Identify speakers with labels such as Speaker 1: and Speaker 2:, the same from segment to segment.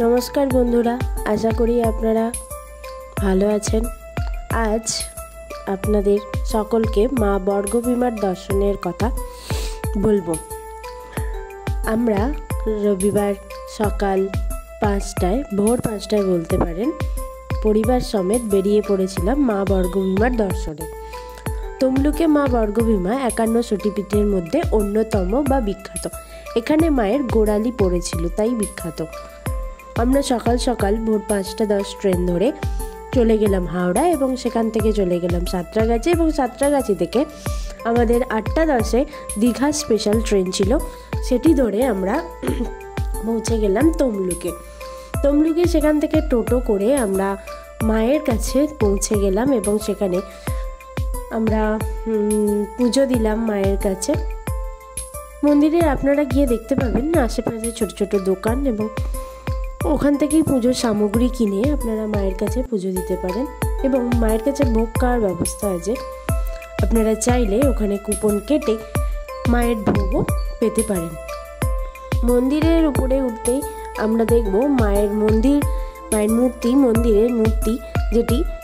Speaker 1: নমস্কার বন্ধুরা, আশা করি আপনারা ভালো আছেন। আজ আপনাদের সকলকে মা বর্গভীমার দর্শনের কথা বলবো। আমরা রবিবার সকাল 5টায়, ভোর 5টায় বলতে পারেন, পরিবার সমেত বেরিয়ে পড়েছিলাম মা বর্গভীমার দর্শনে। তমলুকে মা বর্গভীমা 51 শক্তিপীঠের মধ্যে অন্যতম বা বিখ্যাত। এখানে মায়ের গোড়ালি পড়েছিল, তাই বিখ্যাত। আমরা সকাল সকাল ভোর 5:10 ট্রেন ধরে চলে গেলাম হাওড়া এবং সেখান থেকে চলে গেলাম সাঁতরাগাছি, এবং সাঁতরাগাছি থেকে আমাদের 8:10-এ দীঘা স্পেশাল ট্রেন ছিল, সেটি ধরে আমরা পৌঁছে গেলাম তমলুকে। সেখান থেকে টোটো করে আমরা মায়ের কাছে পৌঁছে গেলাম এবং সেখানে আমরা পুজো দিলাম মায়ের কাছে। মন্দিরে আপনারা গিয়ে দেখতে পাবেন আশেপাশে ছোট ছোট দোকান, এবং ওখান থেকেই পুজোর সামগ্রী কিনে আপনারা মায়ের কাছে পুজো দিতে পারেন। এবং মায়ের কাছে ভোগ খাওয়ার ব্যবস্থা আছে, আপনারা চাইলে ওখানে কুপন কেটে মায়ের ভোগও পেতে পারেন। মন্দিরের উপরে উঠতেই আমরা দেখব মায়ের মন্দিরের মূর্তি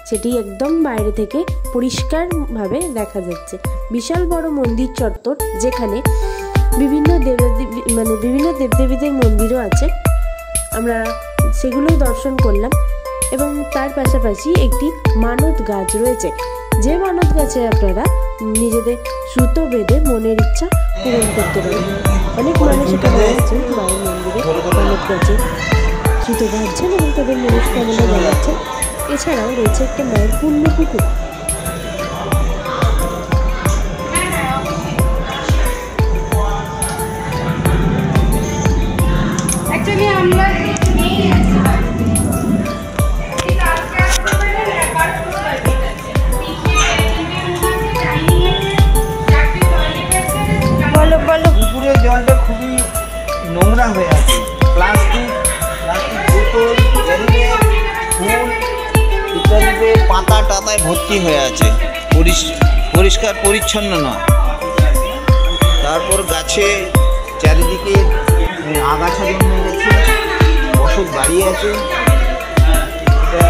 Speaker 1: সেটি একদম বাইরে থেকে পরিষ্কারভাবে দেখা যাচ্ছে। বিশাল বড় মন্দির চত্বর, যেখানে বিভিন্ন দেবদেবীদের মন্দিরও আছে, আমরা সেগুলোও দর্শন করলাম। এবং তার পাশাপাশি একটি মানত গাছ রয়েছে, যে মানত গাছে আপনারা নিজেদের সুতো বেঁধে মনের ইচ্ছা পূরণ করতে পারেন। অনেক মানুষ এখানে আছেন মায়ের মন্দিরে মানত গাছে সুতো বাঁধছেন এবং তাদের মনস্কামনা জানাচ্ছেন। এছাড়াও রয়েছে একটা মায়ের পূর্ণ পুকুর।
Speaker 2: পুকুরের জলটা খুবই নোংরা হয়ে আছে, প্লাস্টিক বোতল, ফুল ইত্যাদিতে পাতা টাতায় ভর্তি হয়ে আছে, পরিষ্কার পরিচ্ছন্ন নয়। তারপর গাছে চারিদিকে আগাছা জন্মে গেছে, অসুখ বাড়িয়ে আছে। এটা